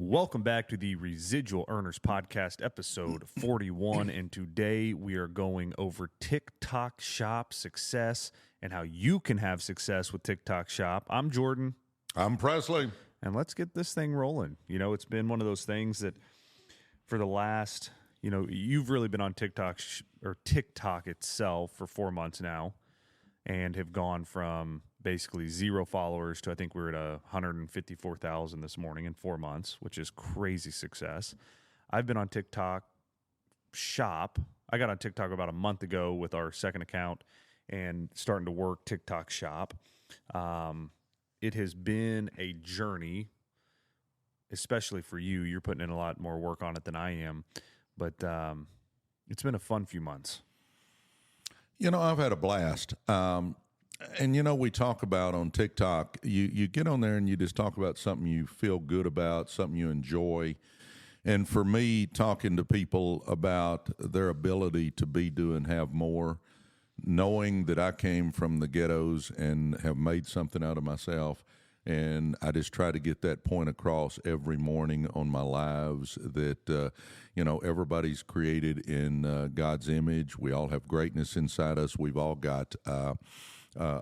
Welcome back to the Residual Earners Podcast, episode 41. And today we are going over TikTok Shop success and how you can have success with TikTok Shop. I'm Jordan. I'm Presley. And let's get this thing rolling. You know, it's been one of those things that for the last, you've really been on TikTok or TikTok itself for 4 months now and have gone from basically 0 followers to I think we're at 154,000 this morning in 4 months, which is crazy success. I've been on TikTok Shop. I got on TikTok about a month ago with our second account and starting to work TikTok Shop. It has been a journey, especially for you. You're putting in a lot more work on it than I am, but it's been a fun few months. You know, I've had a blast. And, we talk about on TikTok, you get on there and you just talk about something you feel good about, something you enjoy. And for me, talking to people about their ability to be, do, and have more, knowing that I came from the ghettos and have made something out of myself, and I just try to get that point across every morning on my lives that, everybody's created in God's image. We all have greatness inside us. We've all got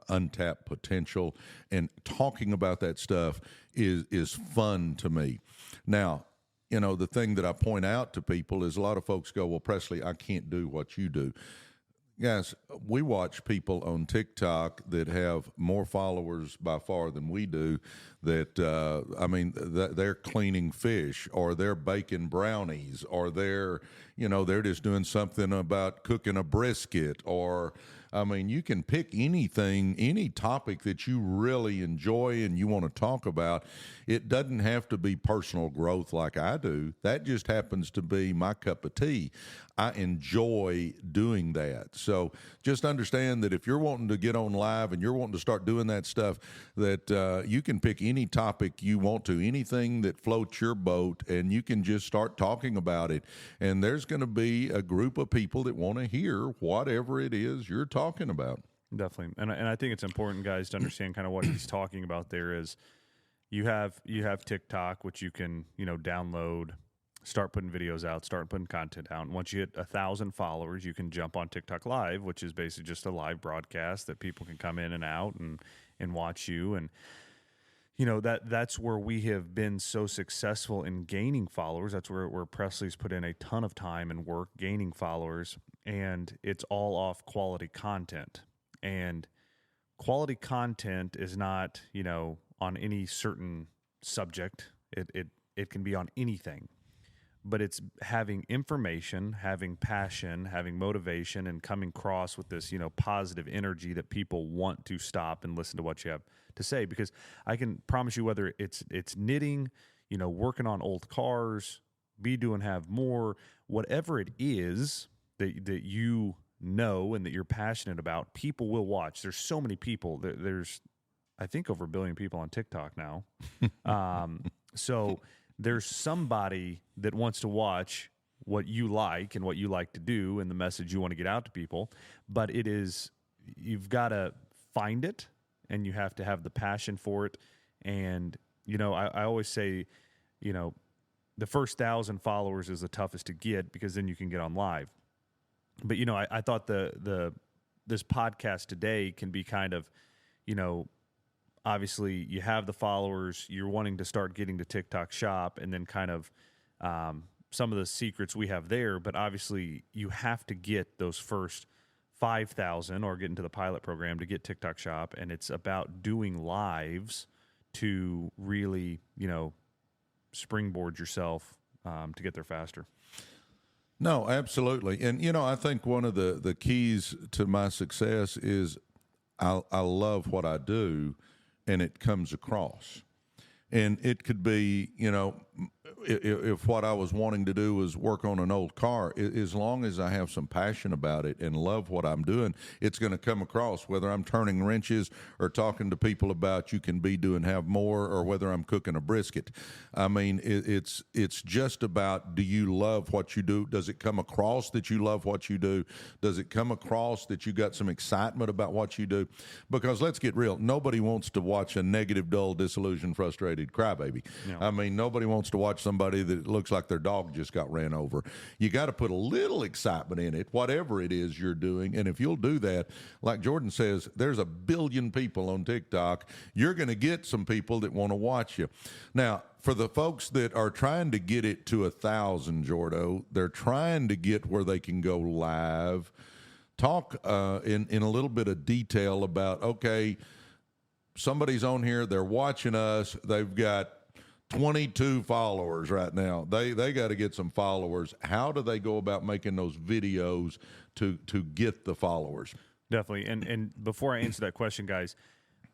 untapped potential, and talking about that stuff is fun to me. Now, the thing that I point out to people is a lot of folks go, well, Presley, I can't do what you do. Guys, we watch people on TikTok that have more followers by far than we do that, they're cleaning fish, or they're baking brownies, or they're just doing something about cooking a brisket, or, you can pick anything, any topic that you really enjoy and you want to talk about. It doesn't have to be personal growth like I do. That just happens to be my cup of tea. I enjoy doing that. So just understand that if you're wanting to get on live and you're wanting to start doing that stuff, that you can pick any topic you want to, anything that floats your boat, and you can just start talking about it. And there's going to be a group of people that want to hear whatever it is you're talking about. Definitely. And I think it's important, guys, to understand kind of what he's talking about there is you have TikTok, which you can, download, start putting videos out, start putting content out. And once you hit 1,000 followers, you can jump on TikTok Live, which is basically just a live broadcast that people can come in and out and watch you. And, that's where we have been so successful in gaining followers. That's where Presley's put in a ton of time and work gaining followers. And it's all off quality content. And quality content is not, on any certain subject. It can be on anything. But it's having information, having passion, having motivation, and coming across with this, positive energy that people want to stop and listen to what you have to say. Because I can promise you, whether it's knitting, working on old cars, be, do, and have more, whatever it is that you know and that you're passionate about, people will watch. There's so many people. There's, I think, over 1 billion people on TikTok now. So there's somebody that wants to watch what you like and what you like to do and the message you want to get out to people. But you've got to find it, and you have to have the passion for it. And, I always say, the first 1,000 followers is the toughest to get, because then you can get on live. But, I thought this podcast today can be kind of, obviously you have the followers, you're wanting to start getting to TikTok Shop, and then kind of some of the secrets we have there. But obviously you have to get those first 5,000 or get into the pilot program to get TikTok Shop. And it's about doing lives to really, springboard yourself to get there faster. No, absolutely. And, I think one of the keys to my success is I love what I do, and it comes across. And it could be, if what I was wanting to do was work on an old car, as long as I have some passion about it and love what I'm doing, it's going to come across, whether I'm turning wrenches or talking to people about you can be, do, and have more, or whether I'm cooking a brisket. I mean, it's just about, do you love what you do? Does it come across that you love what you do? Does it come across that you got some excitement about what you do? Because let's get real, nobody wants to watch a negative, dull, disillusioned, frustrated crybaby. No. I mean, nobody wants to watch somebody that looks like their dog just got ran over. You got to put a little excitement in it, whatever it is you're doing. And if you'll do that, like Jordan says, there's 1 billion people on TikTok. You're going to get some people that want to watch you. Now, for the folks that are trying to get it to 1,000, Jordo, they're trying to get where they can go live. Talk in a little bit of detail about, okay, somebody's on here, they're watching us, they've got 22 followers right now. They got to get some followers. How do they go about making those videos to get the followers? Definitely. And before I answer that question, guys,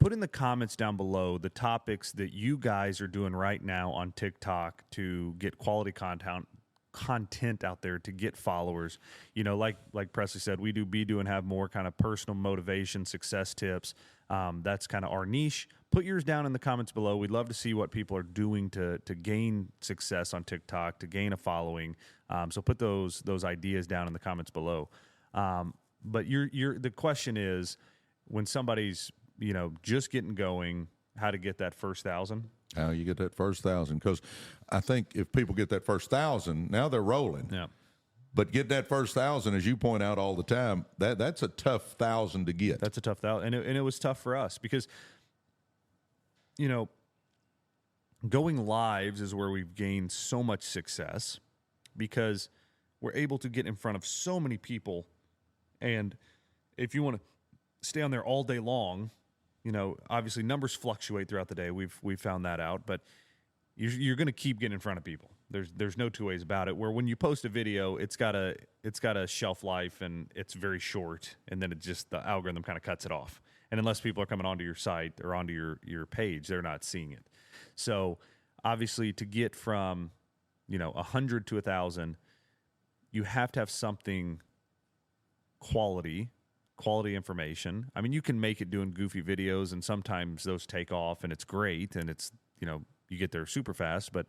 put in the comments down below the topics that you guys are doing right now on TikTok to get quality content out there, to get followers. You know, like Presley said, we do be do and have more kind of personal motivation, success tips. That's kind of our niche. Put yours down in the comments below. We'd love to see what people are doing to gain success on TikTok, to gain a following. So put those ideas down in the comments below. But the question is, when somebody's, you know, just getting going, how to get that first 1,000? How you get that first 1,000? Because I think if people get that first 1,000, now they're rolling. Yeah. But get that first 1,000, as you point out all the time, that's a tough 1,000 to get. That's a tough 1,000, and it was tough for us because, you know, going lives is where we've gained so much success because we're able to get in front of so many people, and if you want to stay on there all day long, you know, obviously numbers fluctuate throughout the day. We've found that out, but you're going to keep getting in front of people. There's no two ways about it. Where when you post a video, it's got a shelf life and it's very short, and then the algorithm kind of cuts it off. And unless people are coming onto your site or onto your page, they're not seeing it. So obviously, to get from 100 to 1,000, you have to have something quality information. I mean, you can make it doing goofy videos, and sometimes those take off, and it's great, and it's you get there super fast, but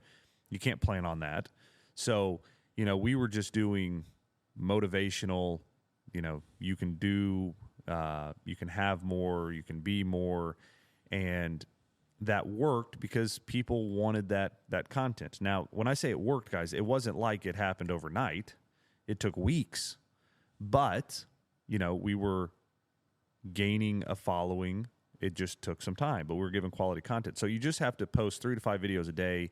you can't plan on that. So, we were just doing motivational, you can do, you can have more, you can be more. And that worked because people wanted that content. Now, when I say it worked, guys, it wasn't like it happened overnight. It took weeks, but, we were gaining a following. It just took some time, but we were giving quality content. So you just have to post 3 to 5 videos a day.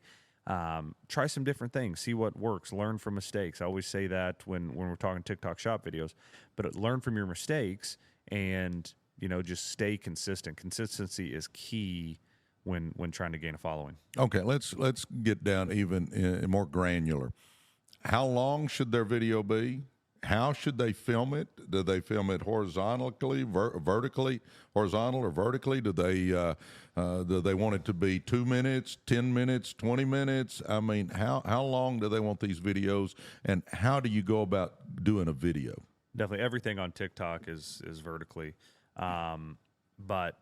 Try some different things, see what works, learn from mistakes. I always say that when we're talking TikTok shop videos, but learn from your mistakes and, just stay consistent. Consistency is key when trying to gain a following. Okay, let's get down even more granular. How long should their video be? How should they film it? Do they film it horizontally, vertically, horizontal or vertically? Do they want it to be 2 minutes, 10 minutes, 20 minutes? I mean, how long do they want these videos, and how do you go about doing a video? Definitely, everything on TikTok is vertically, but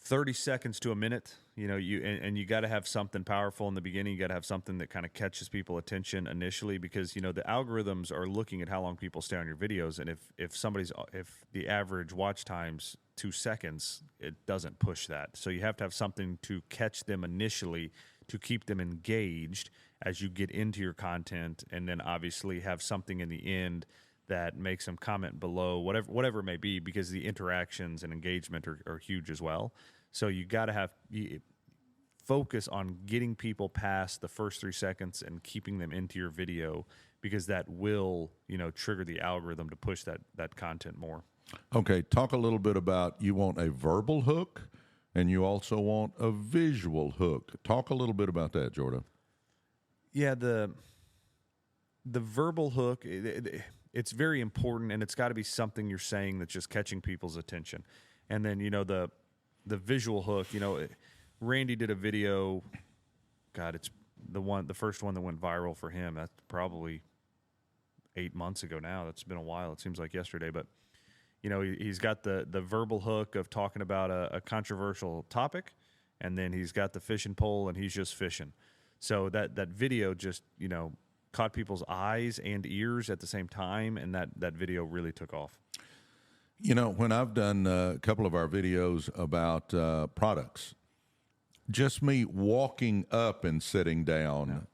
30 seconds to a minute. You got to have something powerful in the beginning. You got to have something that kind of catches people's attention initially, because the algorithms are looking at how long people stay on your videos, and if the average watch time's 2 seconds, it doesn't push that. So you have to have something to catch them initially to keep them engaged as you get into your content, and then obviously have something in the end that makes them comment below, whatever it may be, because the interactions and engagement are huge as well. So you got to focus on getting people past the first 3 seconds and keeping them into your video, because that will, trigger the algorithm to push that content more. Okay, talk a little bit about, you want a verbal hook and you also want a visual hook. Talk a little bit about that, Jordan. Yeah, the verbal hook, it's very important, and it's got to be something you're saying that's just catching people's attention. And then, the visual hook, Randy did a video a God, it's the first one that went viral for him. That's probably 8 months ago now. That's been a while. It seems like yesterday, but he's got the verbal hook of talking about a controversial topic, and then he's got the fishing pole and he's just fishing. So that video just, caught people's eyes and ears at the same time, and that video really took off. When I've done a couple of our videos about products, just me walking up and sitting down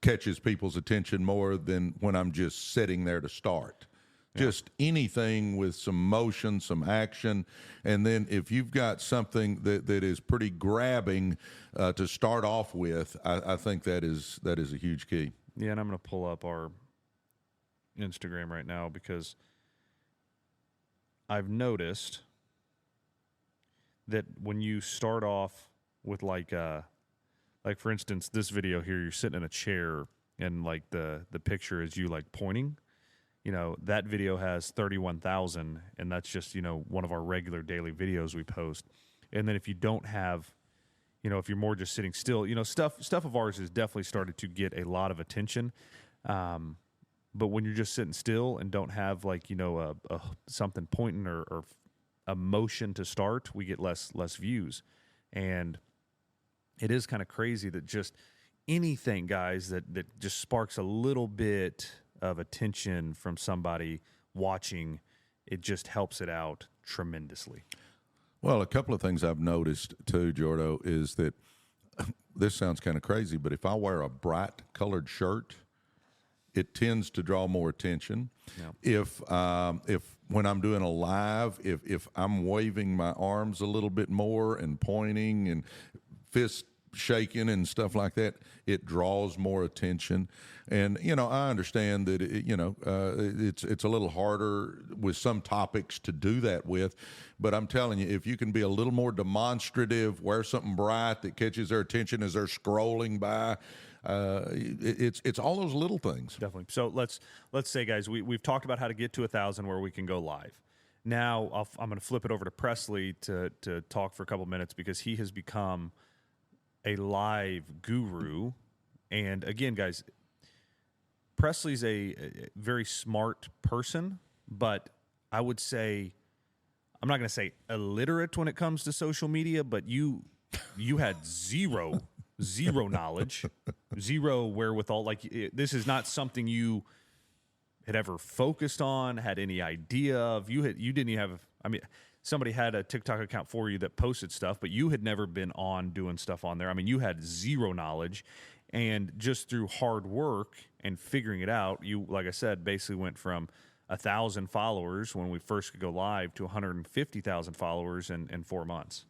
catches people's attention more than when I'm just sitting there to start. Just anything with some motion, some action, and then if you've got something that is pretty grabbing to start off with, I think that is a huge key. Yeah, and I'm going to pull up our Instagram right now because I've noticed that when you start off with like for instance, this video here, you're sitting in a chair and like the picture is you like pointing. That video has 31,000, and that's just, one of our regular daily videos we post. And then if you don't have, if you're more just sitting still, stuff of ours has definitely started to get a lot of attention. But when you're just sitting still and don't have like, something pointing or a motion to start, we get less views. And it is kind of crazy that just anything, guys, that just sparks a little bit of attention from somebody watching, it just helps it out tremendously. Well, a couple of things I've noticed too, Jordo, is that this sounds kind of crazy, but if I wear a bright colored shirt, it tends to draw more attention. Yeah. If when I'm doing a live, if I'm waving my arms a little bit more and pointing and fist shaking and stuff like that, it draws more attention. And I understand that it's a little harder with some topics to do that with, but I'm telling you, if you can be a little more demonstrative, wear something bright that catches their attention as they're scrolling by, it's all those little things. Definitely. So let's say, guys, we've talked about how to get to 1,000 where we can go live. Now I'm going to flip it over to Presley to talk for a couple minutes because he has become a live guru. And again, guys, Presley's a very smart person, but I would say, I'm not going to say illiterate when it comes to social media, but you had zero knowledge, zero wherewithal. Like, this is not something you had ever focused on, had any idea of. You didn't even have, somebody had a TikTok account for you that posted stuff, but you had never been on doing stuff on there. You had zero knowledge, and just through hard work and figuring it out, you, like I said, basically went from 1,000 followers when we first could go live to 150,000 followers in 4 months.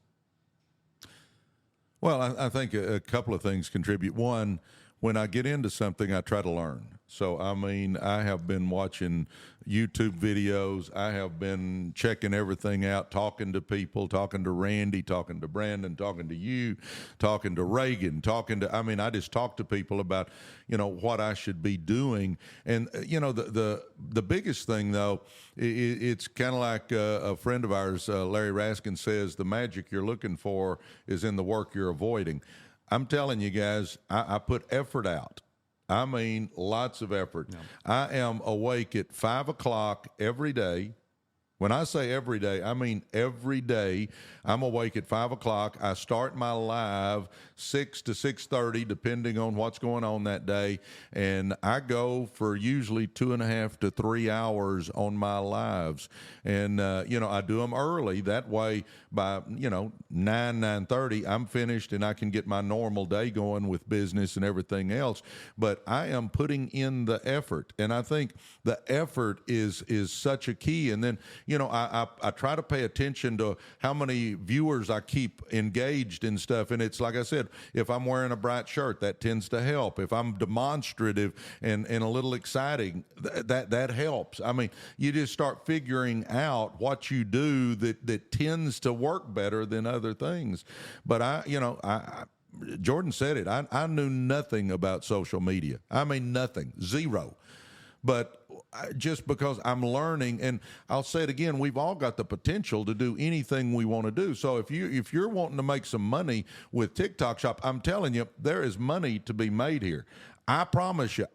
Well, I think a couple of things contribute. One, when I get into something, I try to learn. So, I have been watching YouTube videos. I have been checking everything out, talking to people, talking to Randy, talking to Brandon, talking to you, talking to Reagan, I just talk to people about, what I should be doing. And, the biggest thing, though, it's kind of like a friend of ours, Larry Raskin, says, the magic you're looking for is in the work you're avoiding. I'm telling you guys, I put effort out. Lots of effort. Yeah. I am awake at 5 o'clock every day. When I say every day, I mean every day. I'm awake at 5 o'clock. I start my live 6 to 6:30, depending on what's going on that day, and I go for usually 2.5 to 3 hours on my lives. And I do them early. That way, by 9:30, I'm finished, and I can get my normal day going with business and everything else. But I am putting in the effort, and I think the effort is such a key. And then I try to pay attention to how many viewers I keep engaged in stuff. And it's like I said, if I'm wearing a bright shirt, that tends to help. If I'm demonstrative and a little exciting, that helps. You just start figuring out what you do that tends to work better than other things. But Jordan said it. I knew nothing about social media. Nothing, zero. but just because I'm learning, and I'll say it again, we've all got the potential to do anything we want to do. So if you're wanting to make some money with TikTok Shop, I'm telling you, there is money to be made here. I promise you.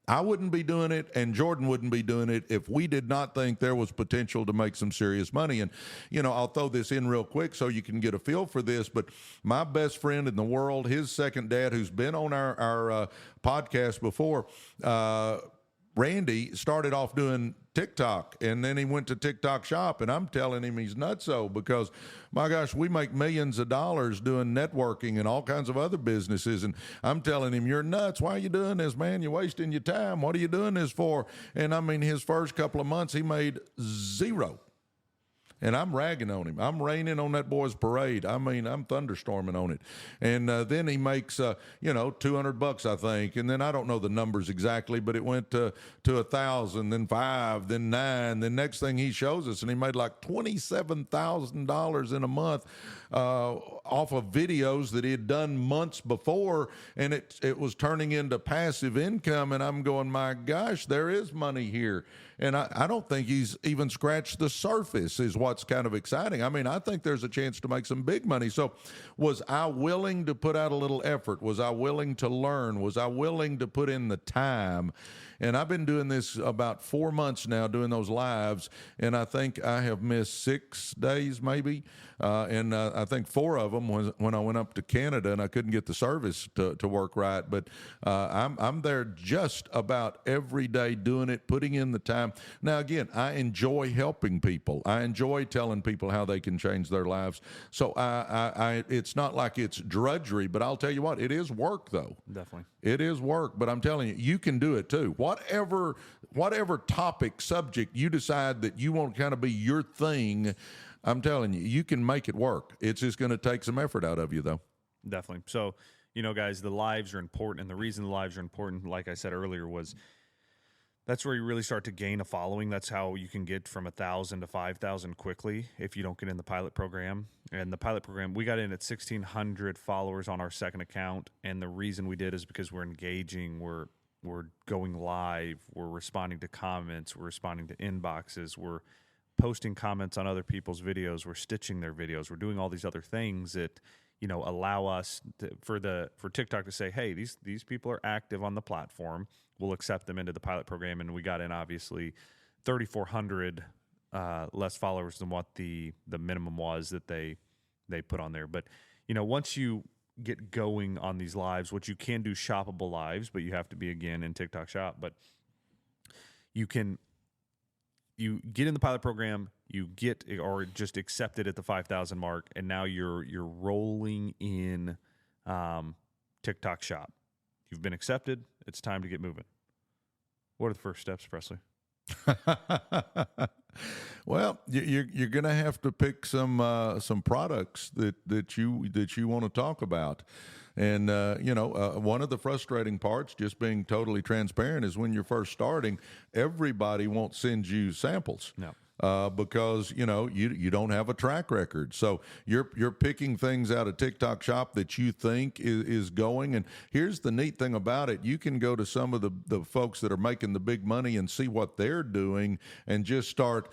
I wouldn't be doing it, and Jordan wouldn't be doing it if we did not think there was potential to make some serious money. And, I'll throw this in real quick so you can get a feel for this, but my best friend in the world, his second dad, who's been on our podcast before, Randy, started off doing TikTok, and then he went to TikTok Shop, and I'm telling him he's nutso because, my gosh, we make millions of dollars doing networking and all kinds of other businesses, and I'm telling him, you're nuts. Why are you doing this, man? You're wasting your time. What are you doing this for? And, I mean, his first couple of months, he made zero. And I'm ragging on him. I'm raining on that boy's parade. I mean, I'm thunderstorming on it. And then he makes, $200, I think. And then I don't know the numbers exactly, but it went to 1,000, then 5, then 9. Then next thing he shows us, and he made like $27,000 in a month off of videos that he had done months before, and it was turning into passive income. And I'm going, my gosh, there is money here. And I don't think he's even scratched the surface is what's kind of exciting. I mean, I think there's a chance to make some big money. So was I willing to put out a little effort? Was I willing to learn? Was I willing to put in the time? And I've been doing this about 4 months now, doing those lives, and I think I have missed 6 days maybe. And I think 4 of them was when I went up to Canada and I couldn't get the service to work right. But I'm there just about every day doing it, putting in the time. Now, again, I enjoy helping people. I enjoy telling people how they can change their lives. So it's not like it's drudgery, but I'll tell you what, it is work, though. Definitely. It is work, but I'm telling you, you can do it too. Whatever topic, subject you decide that you want to kind of be your thing, I'm telling you, you can make it work. It's just going to take some effort out of you, though. Definitely. So, guys, the lives are important. And the reason the lives are important, like I said earlier, was that's where you really start to gain a following. That's how you can get from 1,000 to 5,000 quickly if you don't get in the pilot program. And the pilot program, we got in at 1,600 followers on our second account. And the reason we did is because we're engaging, we're going live, we're responding to comments, we're responding to inboxes, we're posting comments on other people's videos, we're stitching their videos, we're doing all these other things that allow us for TikTok to say, hey, these people are active on the platform, we'll accept them into the pilot program. And we got in obviously 3,400 less followers than what the minimum was that they put on there. But once you get going on these lives, which you can do shoppable lives, but you have to be again in TikTok Shop, but you get in the pilot program, you get or just accepted at the 5,000 mark, and now you're rolling in TikTok Shop. You've been accepted. It's time to get moving. What are the first steps, Presley? Well, you're going to have to pick some products that you want to talk about. And, one of the frustrating parts, just being totally transparent, is when you're first starting, everybody won't send you samples. No. Because you don't have a track record, so you're picking things out of TikTok Shop that you think is going. And here's the neat thing about it: you can go to some of the folks that are making the big money and see what they're doing, and just start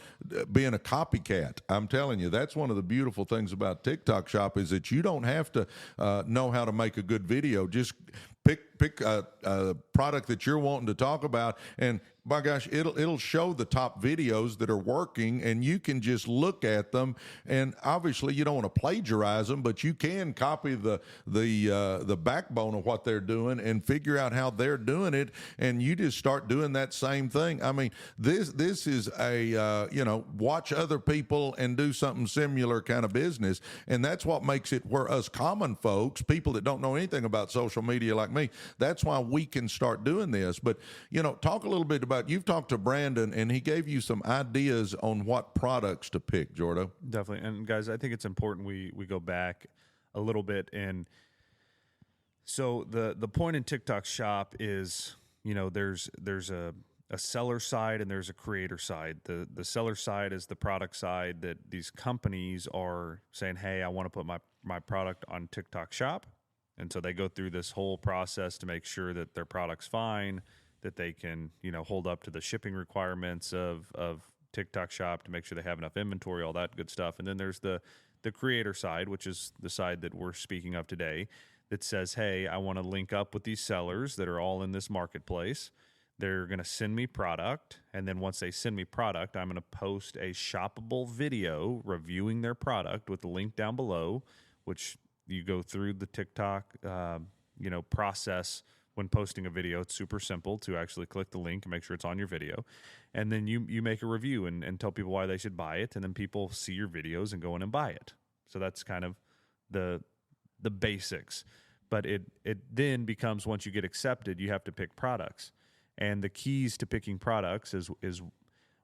being a copycat. I'm telling you, that's one of the beautiful things about TikTok Shop is that you don't have to know how to make a good video. Just pick a product that you're wanting to talk about, and my gosh, it'll show the top videos that are working, and you can just look at them. And obviously, you don't want to plagiarize them, but you can copy the backbone of what they're doing and figure out how they're doing it, and you just start doing that same thing. I mean, this is a watch other people and do something similar kind of business, and that's what makes it where us common folks, people that don't know anything about social media like me, that's why we can start doing this. But talk a little bit about. You've talked to Brandon, and he gave you some ideas on what products to pick, Jordo. Definitely. And guys, I think it's important we go back a little bit. And so the point in TikTok Shop is, there's a seller side and there's a creator side. The seller side is the product side that these companies are saying, hey, I want to put my product on TikTok Shop. And so they go through this whole process to make sure that their product's fine. that they can, hold up to the shipping requirements of TikTok Shop to make sure they have enough inventory, all that good stuff. And then there's the creator side, which is the side that we're speaking of today, that says, hey, I want to link up with these sellers that are all in this marketplace. They're going to send me product, and then once they send me product, I'm going to post a shoppable video reviewing their product with the link down below, which you go through the TikTok, process when posting a video. It's super simple to actually click the link and make sure it's on your video. And then you make a review and tell people why they should buy it, and then people see your videos and go in and buy it. So that's kind of the basics. But it then becomes, once you get accepted, you have to pick products. And the keys to picking products is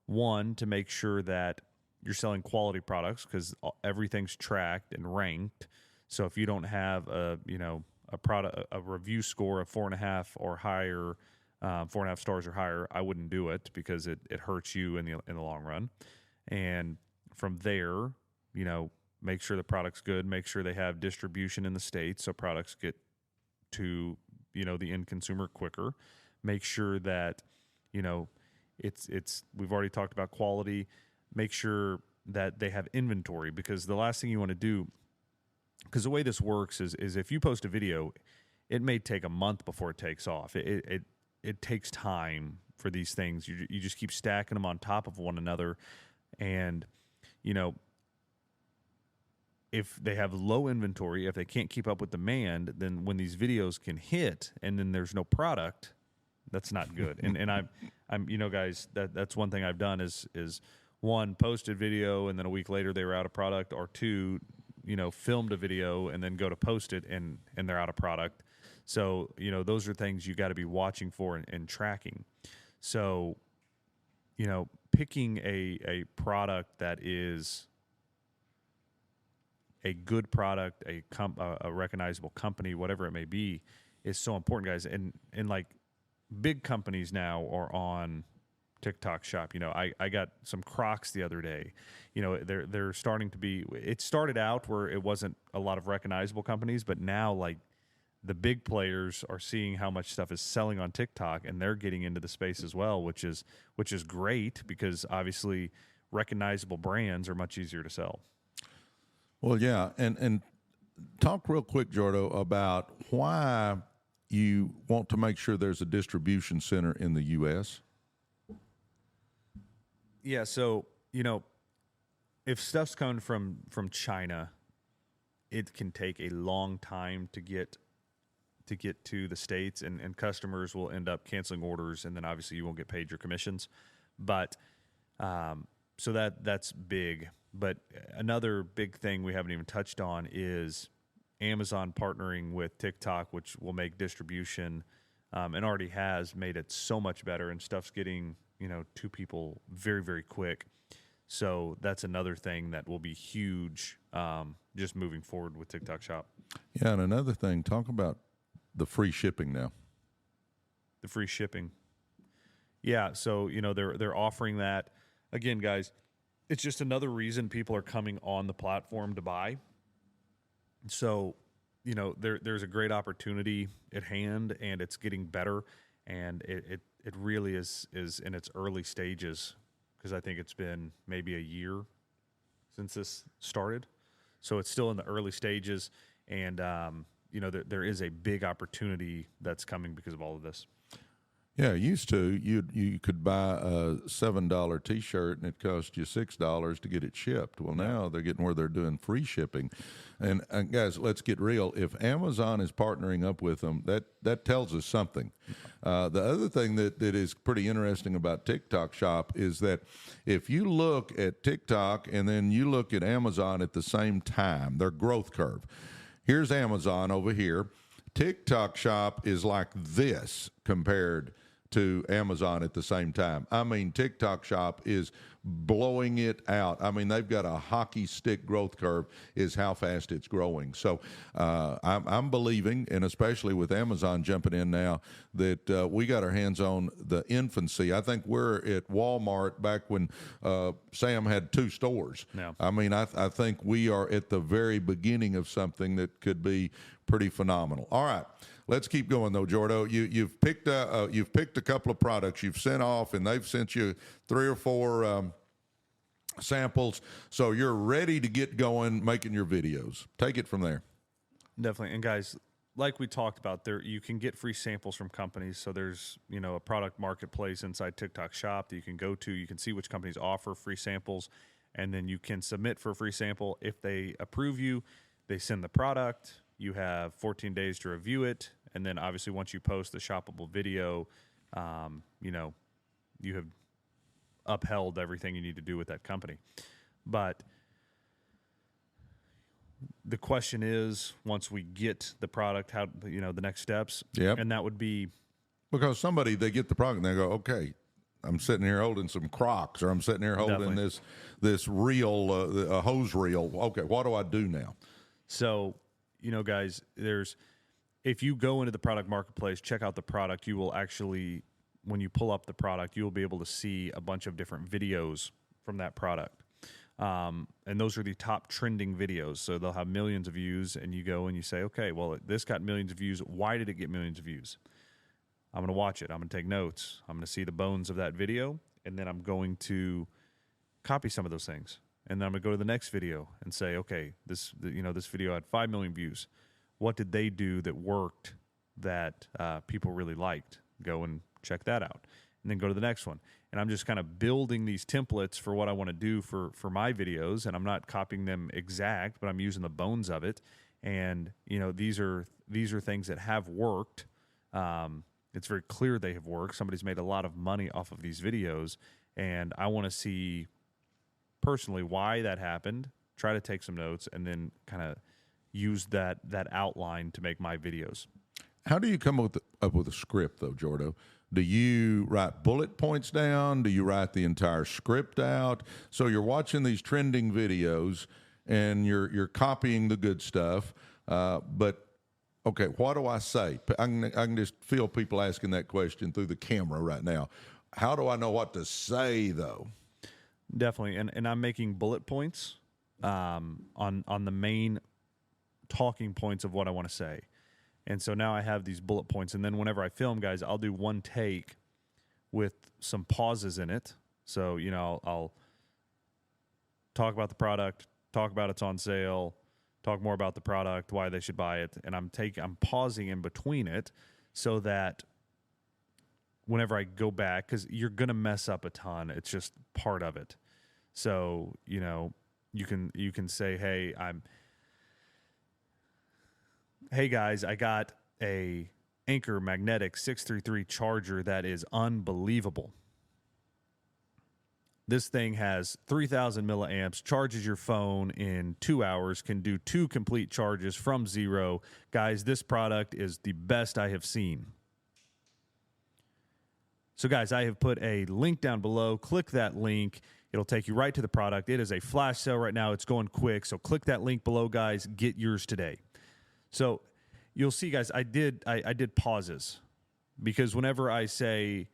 one, to make sure that you're selling quality products, because everything's tracked and ranked. So if you don't have a review score of 4.5 or higher, 4.5 stars or higher, I wouldn't do it, because it hurts you in the long run. And from there, make sure the product's good, make sure they have distribution in the States so products get to, the end consumer quicker. Make sure that, it's we've already talked about quality. Make sure that they have inventory, because the last thing you want to do, because the way this works is if you post a video, it may take a month before it takes off. It takes time for these things. You just keep stacking them on top of one another. And, if they have low inventory, if they can't keep up with demand, then when these videos can hit and then there's no product, that's not good. And I'm guys, that's one thing I've done is one, posted video and then a week later they were out of product, or two, filmed a video and then go to post it and they're out of product. So, those are things you got to be watching for and tracking. So, picking a product that is a good product, a recognizable company, whatever it may be, is so important, guys. And like, big companies now are on TikTok Shop. I got some Crocs the other day. They're starting to be. It started out where it wasn't a lot of recognizable companies, but now like the big players are seeing how much stuff is selling on TikTok, and they're getting into the space as well, which is great, because obviously recognizable brands are much easier to sell. Well, yeah, and talk real quick, Jordo, about why you want to make sure there's a distribution center in the U.S. Yeah, so, if stuff's coming from China, it can take a long time to get to the States, and customers will end up canceling orders, and then obviously you won't get paid your commissions. But so that's big. But another big thing we haven't even touched on is Amazon partnering with TikTok, which will make distribution, and already has made it so much better, and stuff's getting to people very, very quick. So that's another thing that will be huge, just moving forward with TikTok Shop. Yeah, and another thing, talk about the free shipping now. The free shipping. Yeah, so they're offering that. Again, guys, it's just another reason people are coming on the platform to buy. So, there's a great opportunity at hand, and it's getting better, and it really is in its early stages, because I think it's been maybe a year since this started. So it's still in the early stages, and there is a big opportunity that's coming because of all of this. Yeah, used to you could buy a $7 T-shirt and it cost you $6 to get it shipped. Well, now they're getting where they're doing free shipping, and guys, let's get real. If Amazon is partnering up with them, that tells us something. The other thing that is pretty interesting about TikTok Shop is that if you look at TikTok and then you look at Amazon at the same time, their growth curve. Here's Amazon over here. TikTok Shop is like this compared to Amazon at the same time. I mean, TikTok Shop is blowing it out. I mean, they've got a hockey stick growth curve is how fast it's growing. So I'm believing, and especially with Amazon jumping in now, that we got our hands on the infancy. I think we're at Walmart back when Sam had 2 stores. Yeah. I mean, I think we are at the very beginning of something that could be pretty phenomenal. All right. let's keep going though, Jordo. You've picked a couple of products you've sent off, and they've sent you 3 or 4 samples. So you're ready to get going making your videos. Take it from there. Definitely. And guys, like we talked about, there you can get free samples from companies. So there's, a product marketplace inside TikTok Shop that you can go to. You can see which companies offer free samples, and then you can submit for a free sample. If they approve you, they send the product. You have 14 days to review it, and then obviously once you post the shoppable video, you have upheld everything you need to do with that company. But the question is, once we get the product, how the next steps. Yep. And that would be because they get the product and they go, okay, I'm sitting here holding some Crocs, or I'm sitting here holding this reel, a hose reel. Okay, what do I do now? So, guys, if you go into the product marketplace, check out the product, you will actually, when you pull up the product, you will be able to see a bunch of different videos from that product. And those are the top trending videos. So they'll have millions of views, and you go and you say, okay, well, this got millions of views. Why did it get millions of views? I'm going to watch it. I'm going to take notes. I'm going to see the bones of that video, and then I'm going to copy some of those things. And then I'm going to go to the next video and say, okay, this video had 5 million views. What did they do that worked that people really liked? Go and check that out. And then go to the next one. And I'm just kind of building these templates for what I want to do for my videos. And I'm not copying them exact, but I'm using the bones of it. And, these are things that have worked. It's very clear they have worked. Somebody's made a lot of money off of these videos. And I want to see personally why that happened, try to take some notes, and then kind of use that outline to make my videos. How do you come up with a script, though, Jordo? Do you write bullet points down? Do you write the entire script out? So you're watching these trending videos, and you're copying the good stuff. But, okay, what do I say? I can just feel people asking that question through the camera right now. How do I know what to say, though? Definitely. And I'm making bullet points on the main talking points of what I want to say. And so now I have these bullet points. And then whenever I film, guys, I'll do one take with some pauses in it. So, I'll talk about the product, talk about it's on sale, talk more about the product, why they should buy it. And I'm pausing in between it so that whenever I go back, because you're going to mess up a ton. It's just part of it. So, you can say, hey guys, I got a Anchor Magnetic 633 charger that is unbelievable. This thing has 3,000 milliamps, charges your phone in 2 hours, can do 2 complete charges from zero. Guys, this product is the best I have seen. So guys, I have put a link down below. Click that link. It'll take you right to the product. It is a flash sale right now. It's going quick. So click that link below, guys. Get yours today. So you'll see, guys, I did pauses because whenever I say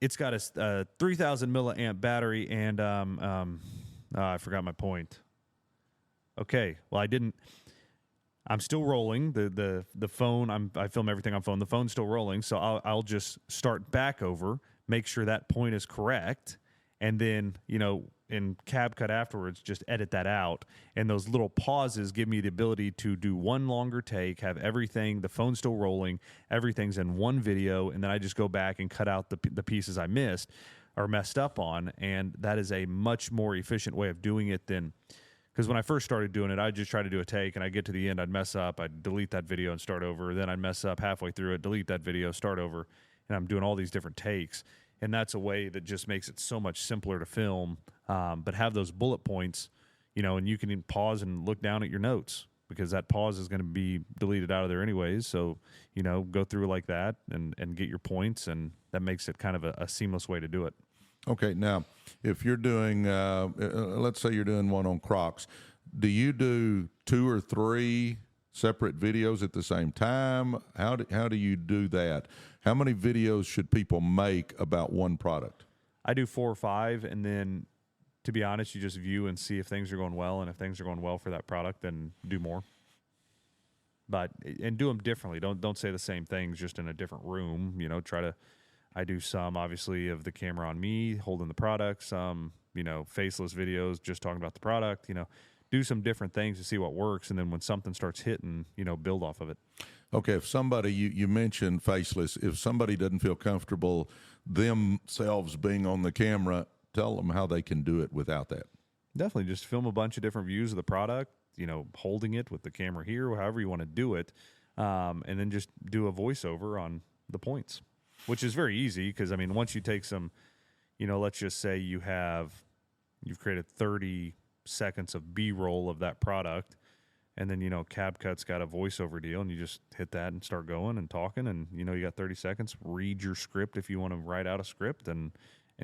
it's got a 3,000 milliamp battery and I forgot my point. Okay, well I'm still rolling the phone. I film everything on phone. The phone's still rolling, so I'll just start back over, make sure that point is correct, and then in CapCut afterwards, just edit that out. And those little pauses give me the ability to do one longer take, have everything, the phone's still rolling, everything's in one video, and then I just go back and cut out the pieces I missed or messed up on. And that is a much more efficient way of doing it than, because when I first started doing it, I'd just try to do a take, and I'd get to the end, I'd mess up, I'd delete that video and start over. Then I'd mess up halfway through it, delete that video, start over. And I'm doing all these different takes. And that's a way that just makes it so much simpler to film. But have those bullet points, and you can pause and look down at your notes because that pause is going to be deleted out of there anyways. So, go through like that and get your points, and that makes it kind of a seamless way to do it. Okay, now, if you're doing, let's say you're doing one on Crocs, do you do 2 or 3 separate videos at the same time? How do you do that? How many videos should people make about one product? I do 4 or 5, and then, to be honest, you just view and see if things are going well, and if things are going well for that product, then do more. but and do them differently. Don't say the same things just in a different room. You know, I do some obviously of the camera on me holding the product, some, you know, faceless videos just talking about the product, you know, do some different things to see what works. And then when something starts hitting, you know, build off of it. Okay, if somebody, you mentioned faceless, if somebody doesn't feel comfortable themselves being on the camera, tell them how they can do it without that. Definitely just film a bunch of different views of the product, you know, holding it with the camera here, or however you want to do it. And then just do a voiceover on the points, which is very easy because, I mean, once you take some, you know, let's just say you've created 30 seconds of B-roll of that product, and then, you know, CapCut's got a voiceover deal, and you just hit that and start going and talking, and, you know, you got 30 seconds. Read your script if you want to write out a script, and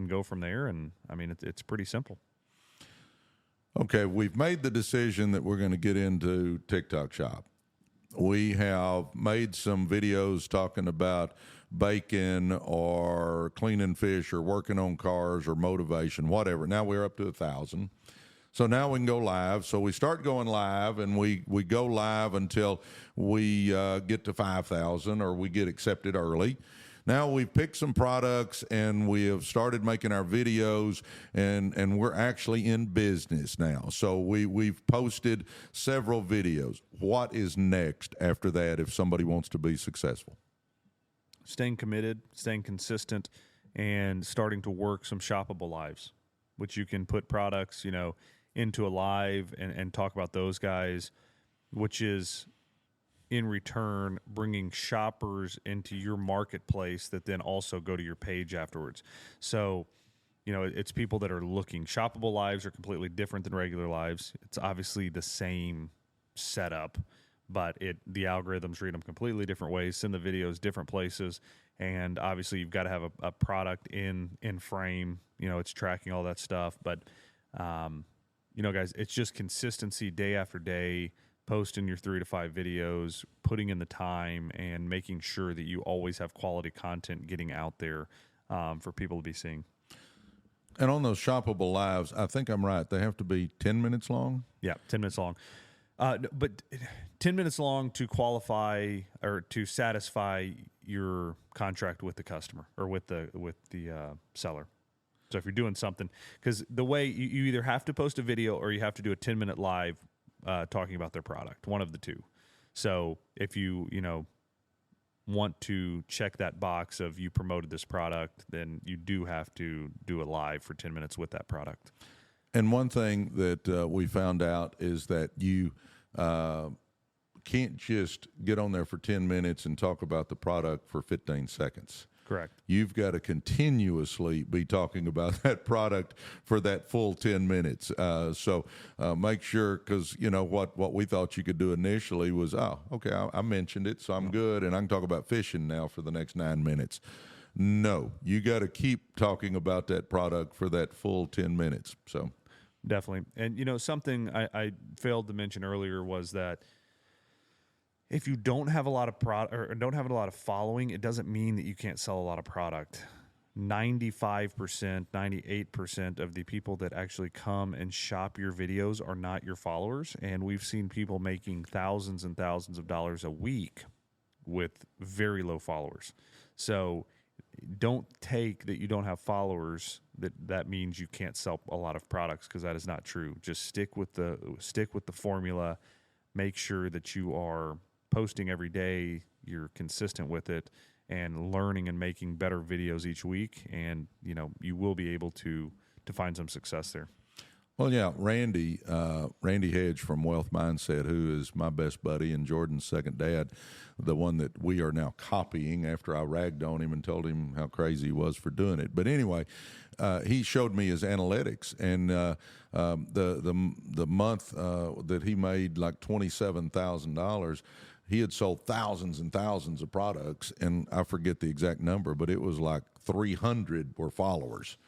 go from there. And, I mean, it's pretty simple. Okay, we've made the decision that we're going to get into TikTok Shop. We have made some videos talking about bacon or cleaning fish or working on cars or motivation, whatever. Now we're up to 1,000. So now we can go live. So we start going live, and we go live until we get to 5,000 or we get accepted early. Now we've picked some products, and we have started making our videos, and we're actually in business now. So we've posted several videos. What is next after that if somebody wants to be successful? Staying committed, staying consistent, and starting to work some shoppable lives, which you can put products, you know, into a live and talk about those guys, which is in return bringing shoppers into your marketplace that then also go to your page afterwards. So, you know, it's people that are looking. Shoppable lives are completely different than regular lives. It's obviously the same setup, but the algorithms read them completely different ways, send the videos different places, and obviously you've got to have a product in frame. You know, it's tracking all that stuff, but you know, guys, it's just consistency day after day, posting your 3 to 5 videos, putting in the time, and making sure that you always have quality content getting out there for people to be seeing. And on those shoppable lives, I think I'm right. They have to be 10 minutes long? Yeah, 10 minutes long. But 10 minutes long to qualify or to satisfy your contract with the customer or with the seller. So if you're doing something, because the way you either have to post a video or you have to do a 10-minute live talking about their product, one of the two. So if you want to check that box of you promoted this product, then you do have to do a live for 10 minutes with that product. And one thing that we found out is that you can't just get on there for 10 minutes and talk about the product for 15 seconds. Correct. You've got to continuously be talking about that product for that full 10 minutes. So make sure, because, you know, what we thought you could do initially was, okay, I mentioned it, so I'm good, and I can talk about fishing now for the next 9 minutes. No, you got to keep talking about that product for that full 10 minutes. So definitely. And, you know, something I failed to mention earlier was that if you don't have a lot of product or don't have a lot of following, it doesn't mean that you can't sell a lot of product. 95%, 98% of the people that actually come and shop your videos are not your followers. And we've seen people making thousands and thousands of dollars a week with very low followers. So don't take that you don't have followers that means you can't sell a lot of products, because that is not true. Just stick with the formula. Make sure that you are posting every day, you're consistent with it, and learning and making better videos each week, and you know you will be able to find some success there. Well, yeah, Randy Hedge from Wealth Mindset, who is my best buddy and Jordan's second dad, the one that we are now copying after I ragged on him and told him how crazy he was for doing it. But anyway, he showed me his analytics, and the month that he made like $27,000, he had sold thousands and thousands of products, and I forget the exact number, but it was like 300 were followers.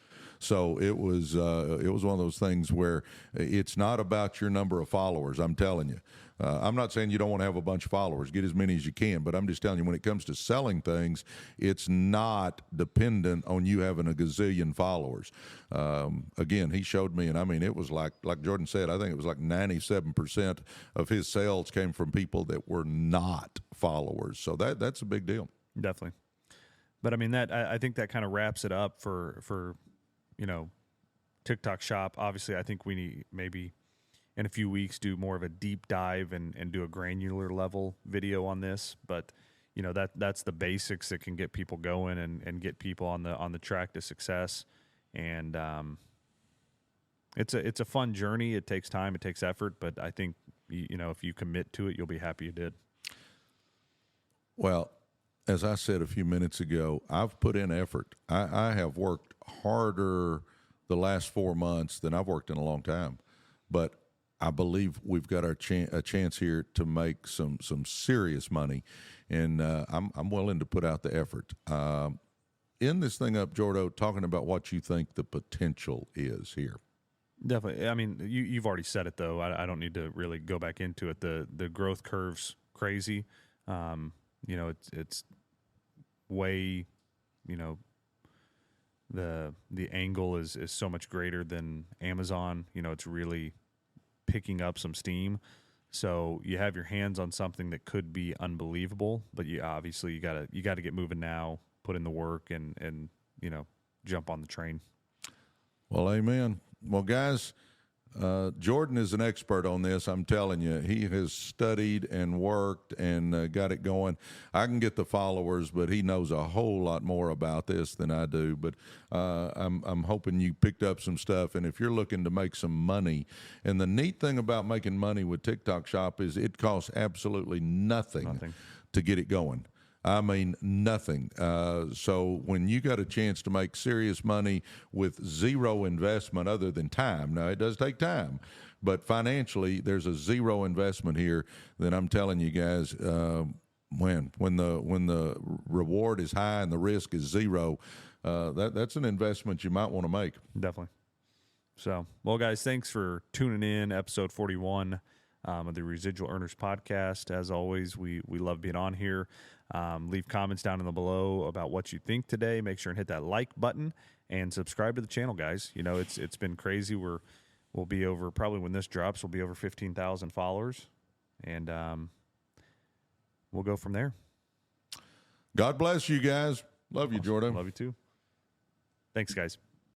So it was one of those things where it's not about your number of followers. I'm telling you. I'm not saying you don't want to have a bunch of followers. Get as many as you can, but I'm just telling you, when it comes to selling things, it's not dependent on you having a gazillion followers. Again, he showed me, and I mean, it was like Jordan said, I think it was like 97% of his sales came from people that were not followers. So that's a big deal. Definitely. But I mean, I think that kind of wraps it up for TikTok Shop. Obviously, I think we need maybe in a few weeks do more of a deep dive and do a granular level video on this. But that's the basics that can get people going and get people on the track to success. And it's a fun journey. It takes time, it takes effort, but I think if you commit to it, you'll be happy you did. Well, as I said a few minutes ago, I've put in effort. I have worked harder the last 4 months than I've worked in a long time, but I believe we've got a chance here to make some serious money, and I'm willing to put out the effort. End this thing up, Jordo, talking about what you think the potential is here. Definitely. I mean, you've already said it, though. I don't need to really go back into it. The growth curve's crazy. It's way, the angle is so much greater than Amazon. It's really picking up some steam. So you have your hands on something that could be unbelievable, but you gotta get moving now, put in the work and jump on the train. Well, amen. Well, guys, Jordan is an expert on this. I'm telling you, he has studied and worked and got it going. I can get the followers, but he knows a whole lot more about this than I do. But I'm hoping you picked up some stuff. And if you're looking to make some money, and the neat thing about making money with TikTok Shop is it costs absolutely nothing to get it going. I mean, nothing. So when you got a chance to make serious money with zero investment other than time, now it does take time, but financially there's a zero investment here, then I'm telling you guys, when the reward is high and the risk is zero, that's an investment you might want to make. Definitely. So, well, guys, thanks for tuning in. Episode 41 of the Residual Earners Podcast. As always, we love being on here. Leave comments down in the below about what you think today. Make sure and hit that like button and subscribe to the channel, guys. It's been crazy. We'll be over, probably when this drops, we'll be over 15,000 followers, and we'll go from there. God bless you guys. Love you, Awesome. Jordan. Love you too. Thanks, guys.